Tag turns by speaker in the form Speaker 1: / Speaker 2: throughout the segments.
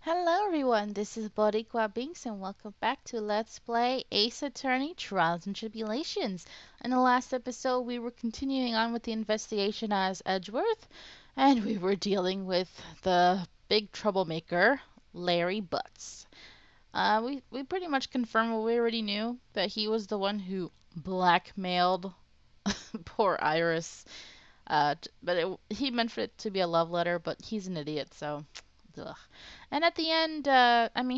Speaker 1: Hello everyone, this is Boricua Binks and welcome back to Let's Play Ace Attorney Trials and Tribulations. In the last episode we were continuing on with the investigation as Edgeworth and we were dealing with the big troublemaker, Larry Butts. We pretty much confirmed what we already knew, that he was the one who blackmailed poor Iris. He meant for it to be a love letter, but he's an idiot, so ugh. And at the end,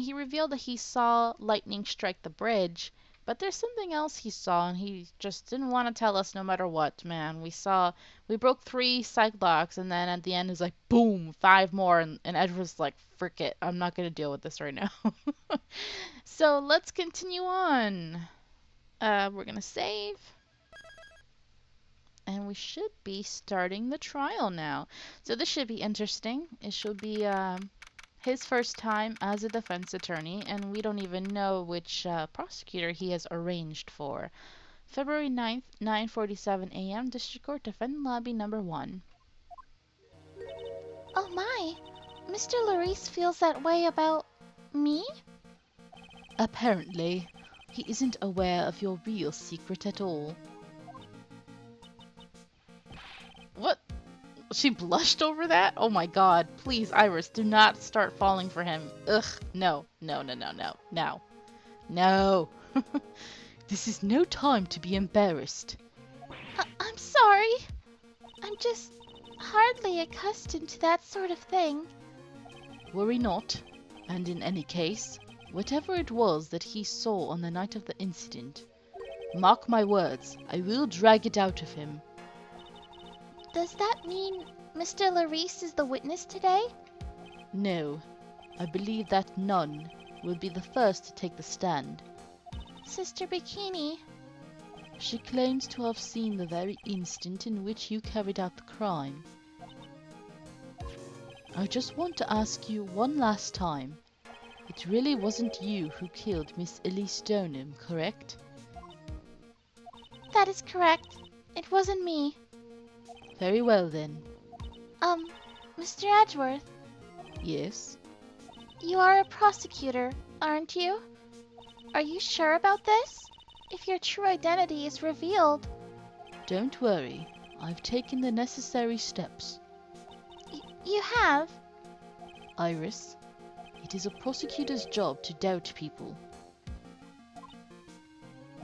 Speaker 1: he revealed that he saw lightning strike the bridge, but there's something else he saw, and he just didn't want to tell us no matter what, man. We broke 3 psych blocks, and then at the end, it's like, boom, 5 more, and Ed was like, frick it, I'm not going to deal with this right now. So let's continue on. We're going to save. And we should be starting the trial now. So this should be interesting. It should be his first time as a defense attorney, and we don't even know which prosecutor he has arranged for. February 9th, 9:47 a.m., District Court, Defendant Lobby number 1.
Speaker 2: Oh my! Mr. Larice feels that way about me?
Speaker 1: Apparently, he isn't aware of your real secret at all. What? She blushed over that? Oh my god. Please, Iris, do not start falling for him. Ugh. No. No, no, no, no. No. No. This is no time to be embarrassed.
Speaker 2: I'm sorry. I'm just hardly accustomed to that sort of thing.
Speaker 1: Worry not. And in any case, whatever it was that he saw on the night of the incident, mark my words, I will drag it out of him.
Speaker 2: Does that mean Mr. Larice is the witness today?
Speaker 1: No. I believe that none will be the first to take the stand.
Speaker 2: Sister Bikini.
Speaker 1: She claims to have seen the very instant in which you carried out the crime. I just want to ask you one last time. It really wasn't you who killed Miss Ellie Stoneham, correct?
Speaker 2: That is correct. It wasn't me.
Speaker 1: Very well then.
Speaker 2: Mr. Edgeworth,
Speaker 1: Yes?
Speaker 2: you are a prosecutor, aren't you? Are you sure about this? If your true identity is revealed...
Speaker 1: Don't worry. I've taken the necessary steps.
Speaker 2: You have?
Speaker 1: Iris, it is a prosecutor's job to doubt people.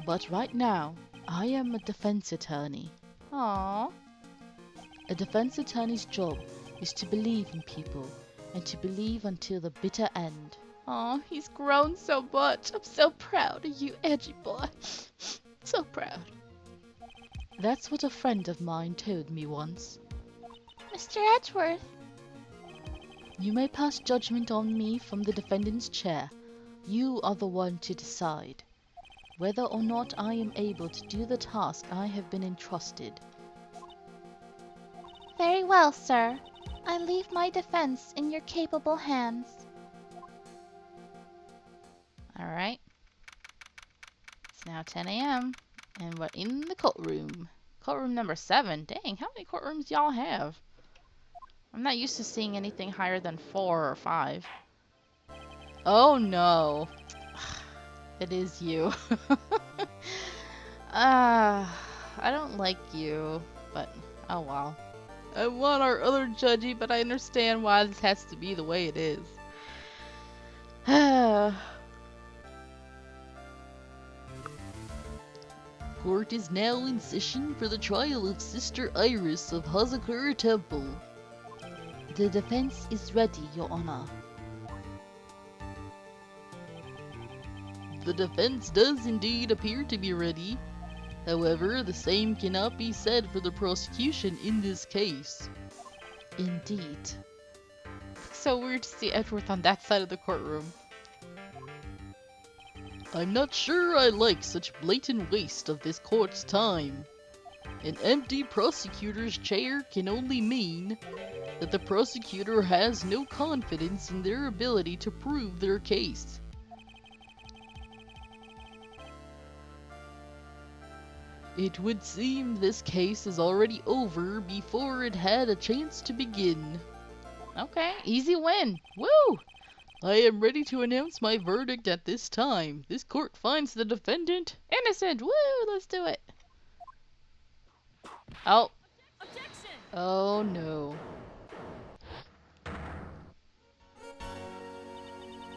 Speaker 1: But right now, I am a defense attorney.
Speaker 2: Aww.
Speaker 1: A defense attorney's job is to believe in people, and to believe until the bitter end.
Speaker 2: Aw, he's grown so much. I'm so proud of you, edgy boy. So proud.
Speaker 1: That's what a friend of mine told me once.
Speaker 2: Mr. Edgeworth.
Speaker 1: You may pass judgment on me from the defendant's chair. You are the one to decide whether or not I am able to do the task I have been entrusted.
Speaker 2: Very well, sir. I leave my defense in your capable hands.
Speaker 1: Alright. It's now 10 a.m. and we're in the courtroom. Courtroom number 7. Dang, how many courtrooms y'all have? I'm not used to seeing anything higher than 4 or 5. Oh no. It is you. I don't like you, but oh well. I want our other judgy, but I understand why this has to be the way it is. Court is now in session for the trial of Sister Iris of Hazakura Temple. The defense is ready, Your Honor. The defense does indeed appear to be ready. However, the same cannot be said for the prosecution in this case. Indeed. So weird to see Edgeworth on that side of the courtroom. I'm not sure I like such blatant waste of this court's time. An empty prosecutor's chair can only mean that the prosecutor has no confidence in their ability to prove their case. It would seem this case is already over before it had a chance to begin. Okay, easy win. Woo!
Speaker 3: I am ready to announce my verdict at this time. This court finds the defendant
Speaker 1: Innocent! Woo! Let's do it. Oh. Oh no.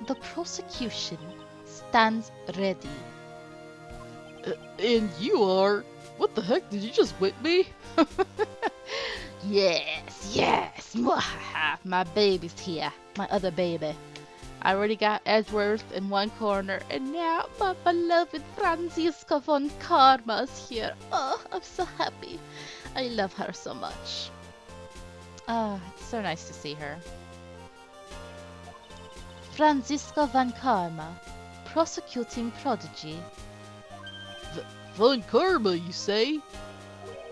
Speaker 2: The prosecution stands ready.
Speaker 3: And you are... What the heck? Did you just whip me?
Speaker 1: Yes, yes. Mwahaha. My baby's here. My other baby. I already got Edgeworth in one corner, and now my beloved Franziska von Karma is here. Oh, I'm so happy. I love her so much. Ah, it's so nice to see her.
Speaker 2: Franziska von Karma, prosecuting prodigy.
Speaker 3: Von Karma, you say?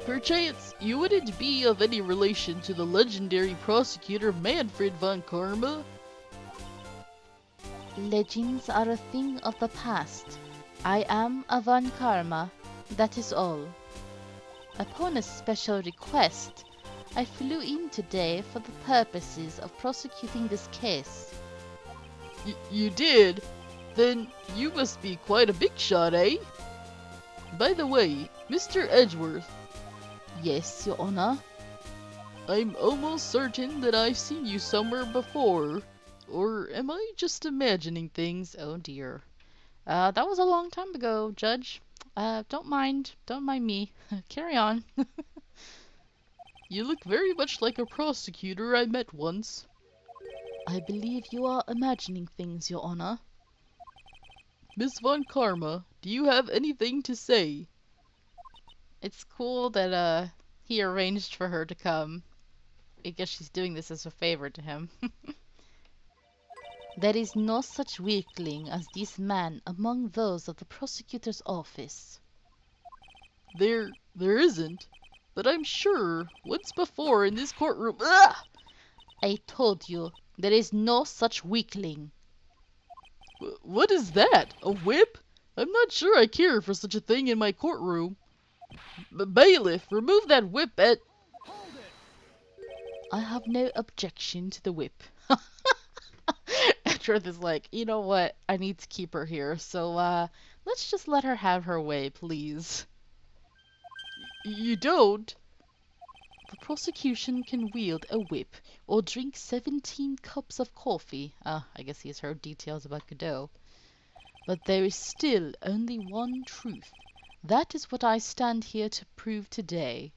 Speaker 3: Perchance, you wouldn't be of any relation to the legendary prosecutor Manfred von Karma?
Speaker 2: Legends are a thing of the past. I am a von Karma, that is all. Upon a special request, I flew in today for the purposes of prosecuting this case.
Speaker 3: You did? Then you must be quite a big shot, eh? By the way, Mr. Edgeworth.
Speaker 1: Yes, Your Honor.
Speaker 3: I'm almost certain that I've seen you somewhere before. Or am I just imagining things?
Speaker 1: Oh dear. That was a long time ago, Judge. Don't mind me. Carry on.
Speaker 3: You look very much like a prosecutor I met once.
Speaker 1: I believe you are imagining things, Your Honor.
Speaker 3: Miss Von Karma, do you have anything to say?
Speaker 1: It's cool that he arranged for her to come. I guess she's doing this as a favor to him.
Speaker 2: There is no such weakling as this man among those of the prosecutor's office.
Speaker 3: There isn't. But I'm sure, once before in this courtroom... Ah!
Speaker 2: I told you, there is no such weakling.
Speaker 3: What is that? A whip? I'm not sure I care for such a thing in my courtroom. Bailiff, remove that whip at...
Speaker 1: I have no objection to the whip. Edgeworth is like, you know what? I need to keep her here, so let's just let her have her way, please.
Speaker 3: You don't?
Speaker 1: The prosecution can wield a whip or drink 17 cups of coffee. I guess he's heard details about Godot. But there is still only one truth. That is what I stand here to prove today.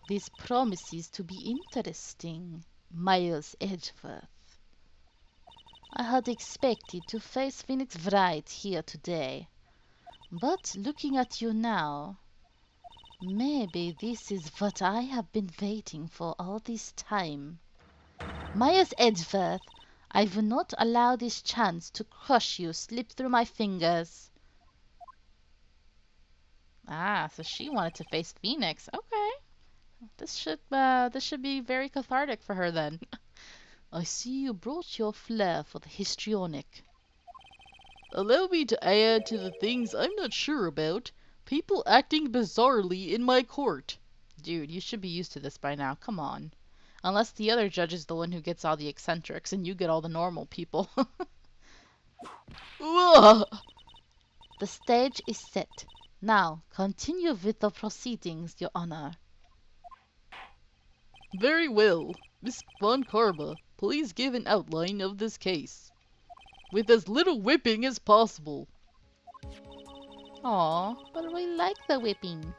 Speaker 2: This promises to be interesting, Miles Edgeworth. I had expected to face Phoenix Wright here today. But looking at you now, maybe this is what I have been waiting for all this time. Miles Edgeworth, I will not allow this chance to crush you slip through my fingers.
Speaker 1: Ah, so she wanted to face Phoenix. Okay. This should be very cathartic for her then.
Speaker 2: I see you brought your flair for the histrionic.
Speaker 3: Allow me to add to the things I'm not sure about. People acting bizarrely in my court.
Speaker 1: Dude, you should be used to this by now. Come on. Unless the other judge is the one who gets all the eccentrics and you get all the normal people.
Speaker 3: Ugh!
Speaker 2: The stage is set. Now, continue with the proceedings, Your Honor.
Speaker 3: Very well. Miss Von Karma, please give an outline of this case. With as little whipping as possible.
Speaker 1: Aw, but we like the whipping.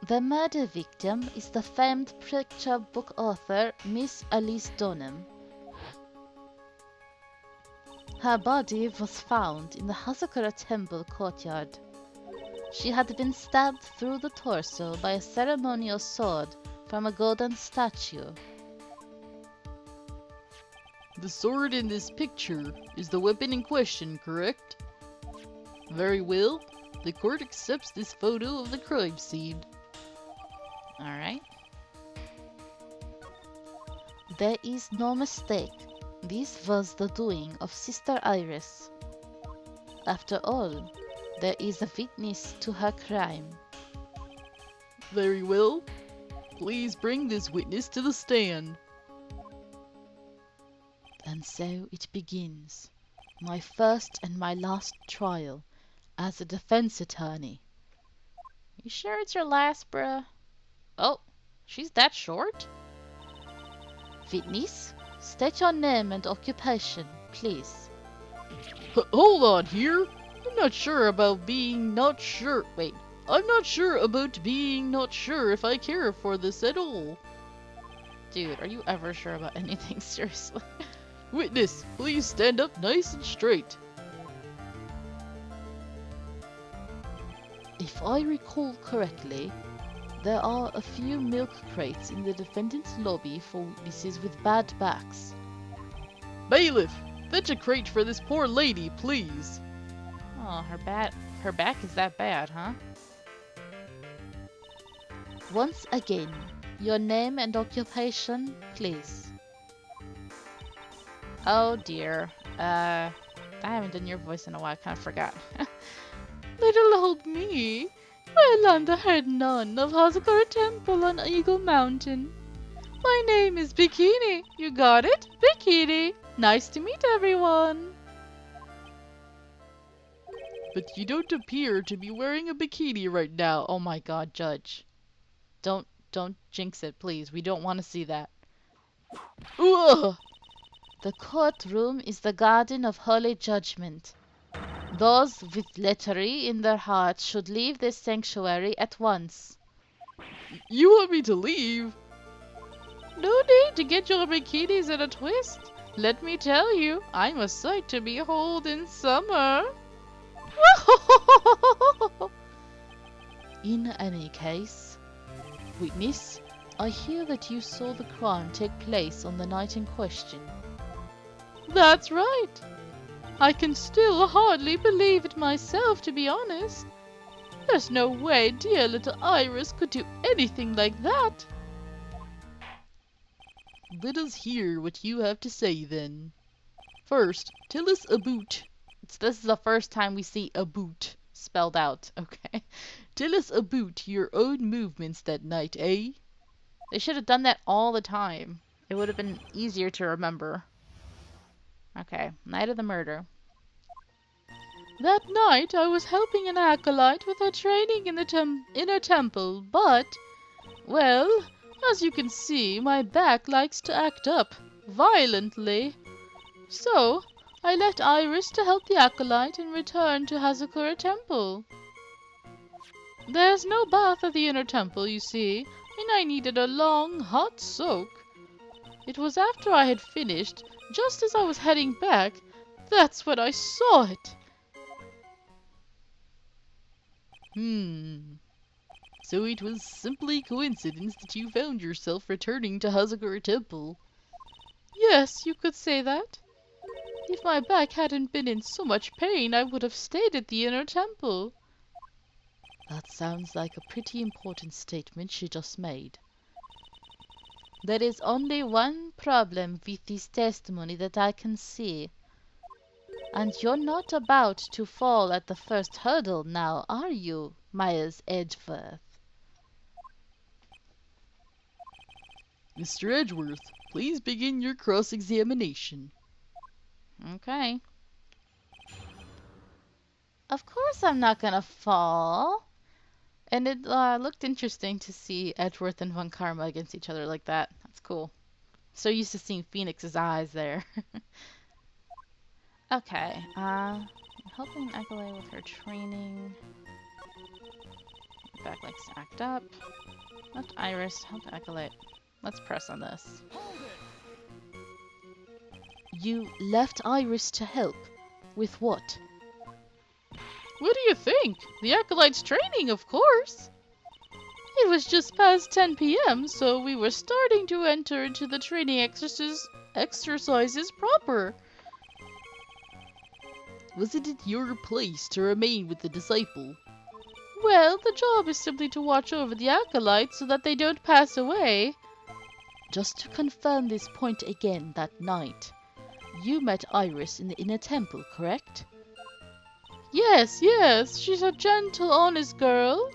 Speaker 2: The murder victim is the famed picture book author Miss Alice Donham. Her body was found in the Hazakura Temple courtyard. She had been stabbed through the torso by a ceremonial sword from a golden statue.
Speaker 3: The sword in this picture is the weapon in question, correct? Very well. The court accepts this photo of the crime scene.
Speaker 1: Alright.
Speaker 2: There is no mistake. This was the doing of Sister Iris. After all, there is a witness to her crime.
Speaker 3: Very well. please bring this witness to the stand.
Speaker 2: And so it begins. My first and my last trial as a defense attorney.
Speaker 1: You sure it's your last, bruh? Oh, she's that short?
Speaker 2: Witness, state your name and occupation, please.
Speaker 3: Hold on here. I'm not sure about being not sure. Wait, I'm not sure about being not sure if I care for this at all.
Speaker 1: Dude, are you ever sure about anything, seriously?
Speaker 3: Witness, please stand up nice and straight.
Speaker 2: If I recall correctly, there are a few milk crates in the defendant's lobby for witnesses with bad backs.
Speaker 3: Bailiff, fetch a crate for this poor lady, please.
Speaker 1: Oh, her back is that bad, huh?
Speaker 2: Once again, your name and occupation, please.
Speaker 1: Oh dear. I haven't done your voice in a while, I kind of forgot. Little old me. Well, I'm the head nun of Hazakura Temple on Eagle Mountain. My name is Bikini. You got it? Bikini. Nice to meet everyone.
Speaker 3: But you don't appear to be wearing a bikini right now.
Speaker 1: Oh my god, Judge. Don't jinx it, please. We don't want to see that.
Speaker 3: Ugh!
Speaker 2: The courtroom is the garden of holy judgment. Those with lechery in their hearts should leave this sanctuary at once.
Speaker 3: You want me to leave?
Speaker 1: No need to get your bikinis in a twist. Let me tell you, I'm a sight to behold in summer.
Speaker 2: In any case, witness, I hear that you saw the crime take place on the night in question.
Speaker 1: That's right. I can still hardly believe it myself, to be honest. There's no way dear little Iris could do anything like that.
Speaker 3: Let us hear what you have to say then. First, tell us about...
Speaker 1: This is the first time we see about spelled out, okay?
Speaker 3: Tell us about your own movements that night, eh?
Speaker 1: They should have done that all the time. It would have been easier to remember. Okay, night of the murder. That night I was helping an acolyte with her training in her temple, but, well, as you can see, my back likes to act up violently. So, I left Iris to help the acolyte and returned to Hazakura Temple. There's no bath at the inner temple, you see, and I needed a long, hot soak. It was after I had finished, just as I was heading back, that's when I saw it.
Speaker 3: So it was simply coincidence that you found yourself returning to Hazakura Temple.
Speaker 1: Yes, you could say that. If my back hadn't been in so much pain, I would have stayed at the inner temple.
Speaker 2: That sounds like a pretty important statement she just made. There is only one problem with this testimony that I can see. And you're not about to fall at the first hurdle now, are you, Miles Edgeworth?
Speaker 3: Mr. Edgeworth, please begin your cross-examination.
Speaker 1: Okay.
Speaker 2: Of course I'm not gonna fall.
Speaker 1: And it looked interesting to see Edgeworth and Von Karma against each other like that. That's cool. So used to seeing Phoenix's eyes there. Okay. Helping Acolyte with her training. Back legs act up. Left Iris. Help Acolyte. Let's press on this.
Speaker 2: You left Iris to help. With what?
Speaker 1: What do you think? The Acolyte's training, of course. It was just past 10 p.m., so we were starting to enter into the training exercises proper.
Speaker 3: Was it your place to remain with the disciple?
Speaker 1: Well, the job is simply to watch over the Acolytes so that they don't pass away.
Speaker 2: Just to confirm this point again that night, you met Iris in the inner temple, correct?
Speaker 1: Yes, she's a gentle, honest girl.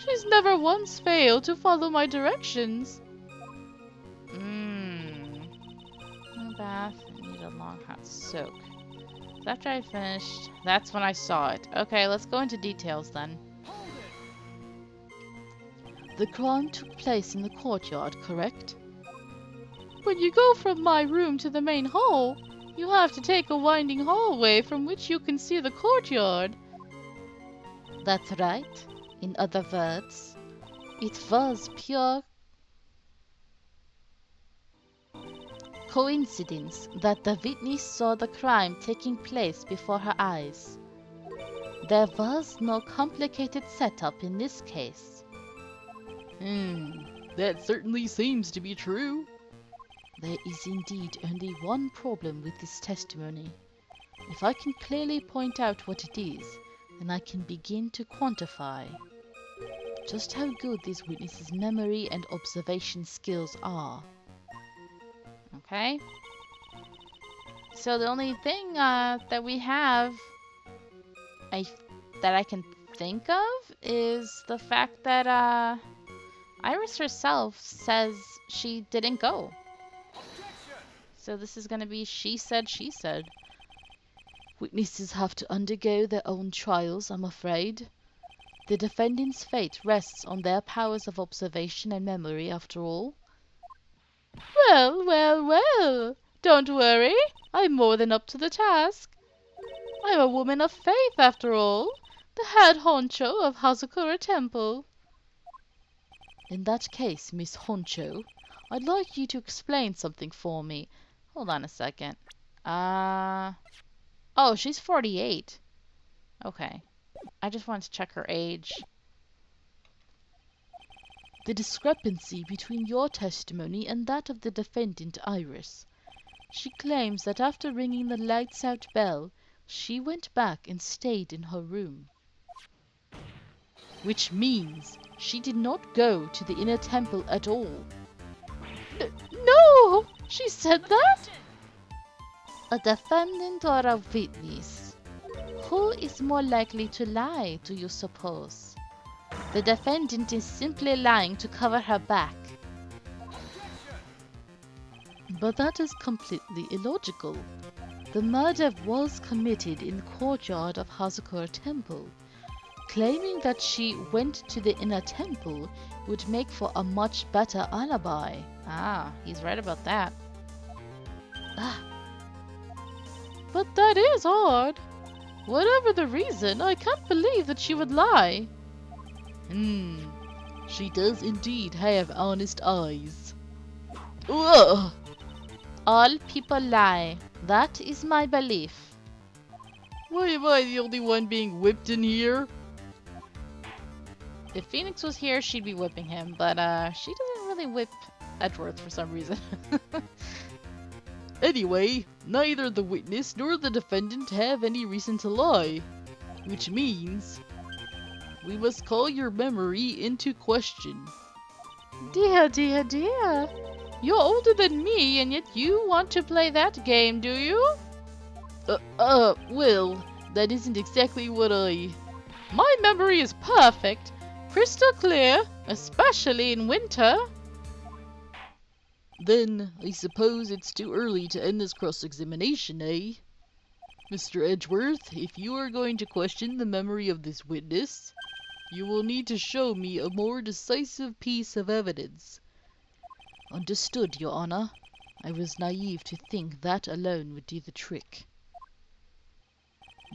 Speaker 3: She's never once failed to follow my directions.
Speaker 1: Bath, need a long hot soak. After I finished, that's when I saw it. Okay, let's go into details then.
Speaker 2: The crime took place in the courtyard, correct?
Speaker 3: When you go from my room to the main hall, you have to take a winding hallway from which you can see the courtyard.
Speaker 2: That's right. In other words, it was pure coincidence that the witness saw the crime taking place before her eyes. There was no complicated setup in this case.
Speaker 3: That certainly seems to be true.
Speaker 2: There is indeed only one problem with this testimony. If I can clearly point out what it is, then I can begin to quantify just how good this witness's memory and observation skills are.
Speaker 1: Okay. So the only thing that we have that I can think of is the fact that Iris herself says she didn't go. So this is going to be she said, she said.
Speaker 2: Witnesses have to undergo their own trials, I'm afraid. The defendant's fate rests on their powers of observation and memory, after all.
Speaker 3: Well, well, well. Don't worry. I'm more than up to the task. I'm a woman of faith, after all. The head honcho of Hazakura Temple.
Speaker 2: In that case, Miss Honcho, I'd like you to explain something for me.
Speaker 1: Hold on a second. Oh, she's 48. Okay. I just wanted to check her age.
Speaker 2: The discrepancy between your testimony and that of the defendant, Iris. She claims that after ringing the lights out bell, she went back and stayed in her room. Which means she did not go to the inner temple at all.
Speaker 3: No! She said that?
Speaker 2: A defendant or a witness? Who is more likely to lie, do you suppose? The defendant is simply lying to cover her back. But that is completely illogical. The murder was committed in the courtyard of Hazakura Temple. Claiming that she went to the inner temple would make for a much better alibi.
Speaker 1: Ah, he's right about that.
Speaker 3: But that is odd. Whatever the reason, I can't believe that she would lie.
Speaker 2: She does indeed have honest eyes. Ugh. All people lie. That is my belief.
Speaker 3: Why am I the only one being whipped in here?
Speaker 1: If Phoenix was here, she'd be whipping him, but she doesn't really whip Edgeworth for some reason.
Speaker 3: Anyway, neither the witness nor the defendant have any reason to lie, which means we must call your memory into question.
Speaker 1: Dear, dear, dear. You're older than me, and yet you want to play that game, do you?
Speaker 3: Well, that isn't exactly what My memory is perfect, crystal clear, especially in winter. Then, I suppose it's too early to end this cross-examination, eh? Mr. Edgeworth, if you are going to question the memory of this witness, you will need to show me a more decisive piece of evidence.
Speaker 2: Understood, Your Honor. I was naive to think that alone would do the trick.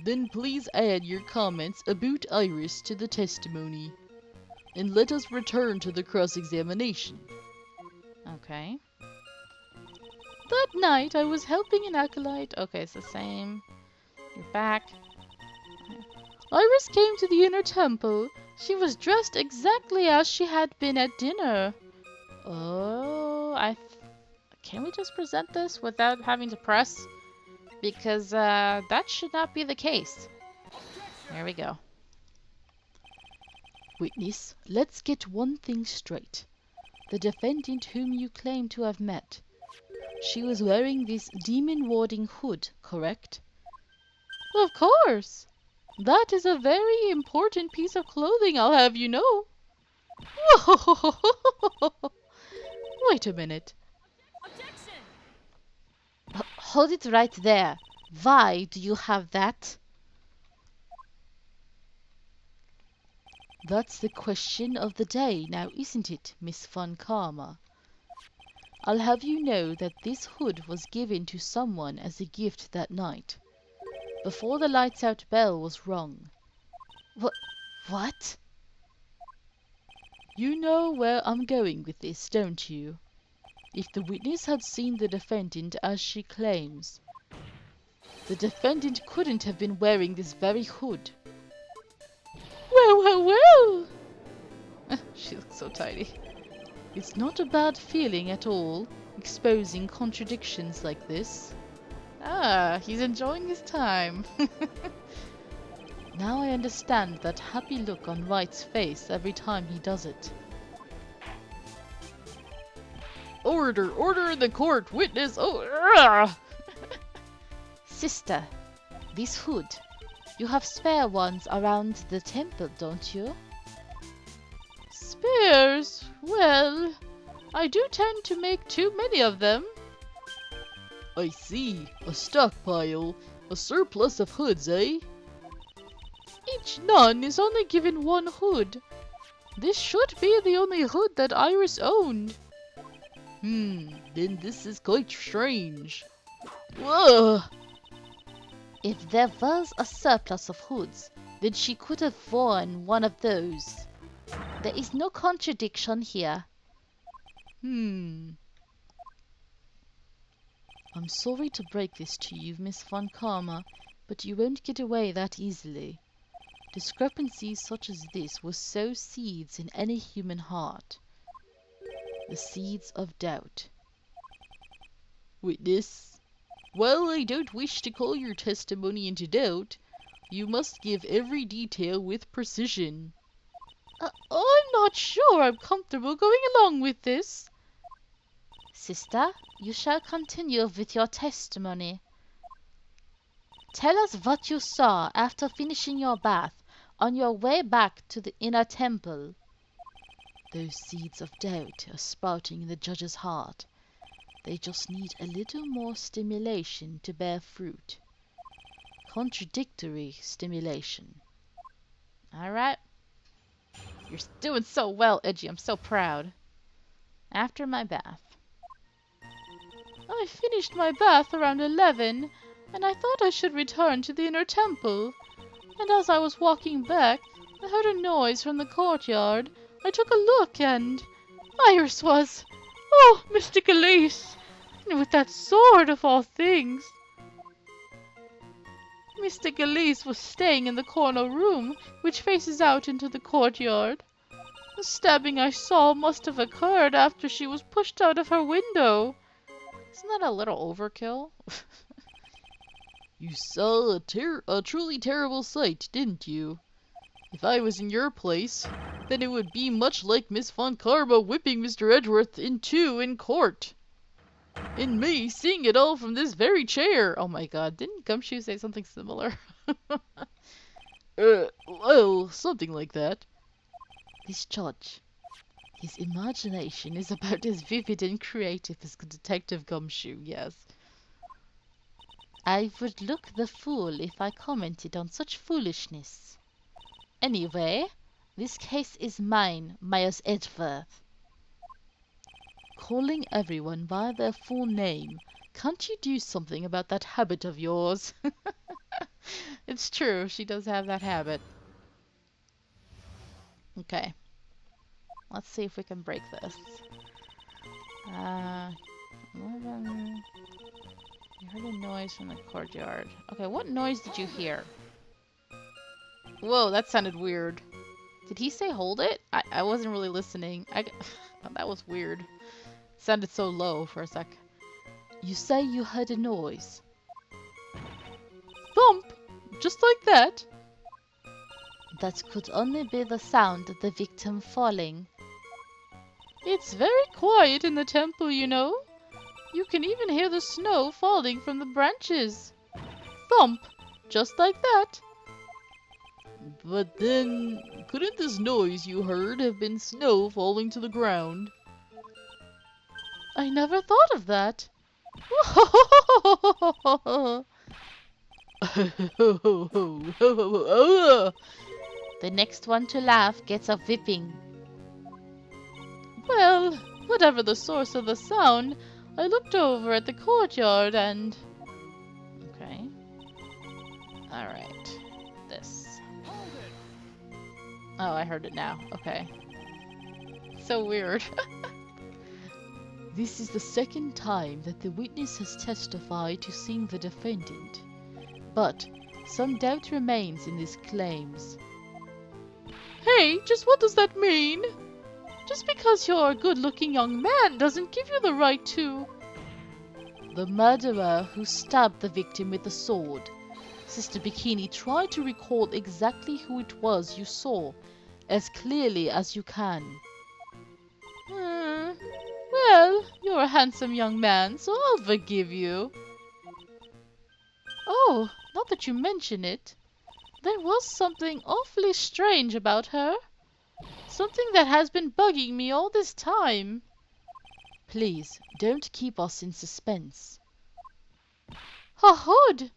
Speaker 3: Then please add your comments about Iris to the testimony, and let us return to the cross-examination.
Speaker 1: Okay.
Speaker 3: That night I was helping an acolyte.
Speaker 1: Okay, it's the same. You're back.
Speaker 3: Iris came to the inner temple. She was dressed exactly as she had been at dinner.
Speaker 1: Oh, can we just present this without having to press? Because that should not be the case. There we go.
Speaker 2: Witness, let's get one thing straight. The defendant whom you claim to have met, she was wearing this demon-warding hood, correct?
Speaker 3: Of course. That is a very important piece of clothing, I'll have you know. Whoa! Wait a minute.
Speaker 2: Hold it right there. Why do you have that?
Speaker 3: That's the question of the day now, isn't it, Miss Von Karma? I'll have you know that this hood was given to someone as a gift that night, before the lights out bell was rung.
Speaker 2: What?
Speaker 3: You know where I'm going with this, don't you? If the witness had seen the defendant as she claims, the defendant couldn't have been wearing this very hood.
Speaker 2: Well.
Speaker 3: She looks so tiny. It's not a bad feeling at all, exposing contradictions like this.
Speaker 1: Ah, he's enjoying his time.
Speaker 3: Now I understand that happy look on Wright's face every time he does it. Order! Order in the court! Witness!
Speaker 2: Sister, this hood. You have spare ones around the temple, don't you?
Speaker 1: Spares? Well, I do tend to make too many of them.
Speaker 3: I see. A stockpile. A surplus of hoods, eh?
Speaker 1: Each nun is only given one hood. This should be the only hood that Iris owned.
Speaker 3: Then this is quite strange. Whoa!
Speaker 2: If there was a surplus of hoods, then she could have worn one of those. There is no contradiction here.
Speaker 3: I'm sorry to break this to you, Miss Von Karma, but you won't get away that easily. Discrepancies such as this will sow seeds in any human heart. The seeds of doubt. Witness, while I don't wish to call your testimony into doubt, you must give every detail with precision.
Speaker 1: I'm not sure I'm comfortable going along with this.
Speaker 2: Sister, you shall continue with your testimony. Tell us what you saw after finishing your bath on your way back to the inner temple.
Speaker 3: Those seeds of doubt are sprouting in the judge's heart. They just need a little more stimulation to bear fruit. Contradictory stimulation.
Speaker 1: All right. You're doing so well, Edgy. I'm so proud. After my bath. I finished my bath around 11, and I thought I should return to the inner temple. And as I was walking back, I heard a noise from the courtyard. I took a look, and Iris was, oh, Mr. Galise, and with that sword of all things. Mr. Galise was staying in the corner room, which faces out into the courtyard. The stabbing I saw must have occurred after she was pushed out of her window. Isn't that a little overkill?
Speaker 3: You saw a truly terrible sight, didn't you? If I was in your place, then it would be much like Miss Von Karma whipping Mr. Edgeworth in two in court. And me seeing it all from this very chair.
Speaker 1: Oh my god, didn't Gumshoe say something similar?
Speaker 3: Well, something like that. This judge, his imagination is about as vivid and creative as Detective Gumshoe, yes.
Speaker 2: I would look the fool if I commented on such foolishness. Anyway, this case is mine, Miles Edgeworth.
Speaker 3: Calling everyone by their full name. Can't you do something about that habit of yours?
Speaker 1: It's true, she does have that habit. Okay. Let's see if we can break this. 11. You heard a noise from the courtyard. Okay, what noise did you hear? Whoa, that sounded weird. Did he say hold it? I wasn't really listening. That was weird. It sounded so low for a sec.
Speaker 3: You say you heard a noise.
Speaker 1: Thump! Just like that.
Speaker 2: That could only be the sound of the victim falling.
Speaker 1: It's very quiet in the temple, you know. You can even hear the snow falling from the branches. Thump! Just like that.
Speaker 3: But then, couldn't this noise you heard have been snow falling to the ground?
Speaker 1: I never thought of that. The next one to laugh gets a whipping. Well, whatever the source of the sound, I looked over at the courtyard and... Okay. Alright. This. Oh, I heard it now. Okay. So weird.
Speaker 3: This is the second time that the witness has testified to seeing the defendant, but some doubt remains in his claims.
Speaker 1: Hey, just what does that mean? Just because you're a good-looking young man doesn't give you the right to...
Speaker 2: The murderer who stabbed the victim with the sword. Sister Bikini, try to recall exactly who it was you saw, as clearly as you can.
Speaker 1: Well, you're a handsome young man, so I'll forgive you. Oh, now that you mention it, there was something awfully strange about her. Something that has been bugging me all this time.
Speaker 2: Please, don't keep us in suspense.
Speaker 1: Her hood!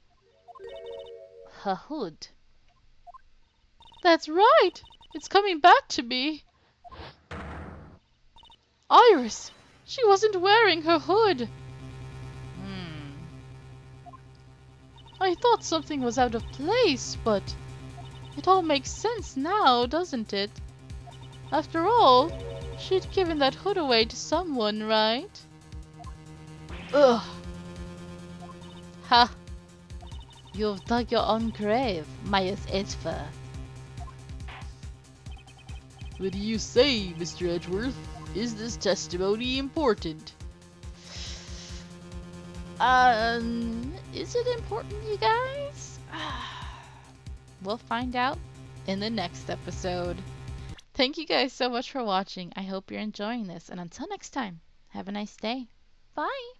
Speaker 2: Her hood.
Speaker 1: That's right! It's coming back to me. Iris! She wasn't wearing her hood. I thought something was out of place, but it all makes sense now, doesn't it? After all, she'd given that hood away to someone, right?
Speaker 2: Ugh! Ha! You've dug your own grave, Myers Edgeworth.
Speaker 3: What do you say, Mr. Edgeworth? Is this testimony important?
Speaker 1: Is it important, you guys? We'll find out in the next episode. Thank you guys so much for watching. I hope you're enjoying this, and until next time, have a nice day. Bye!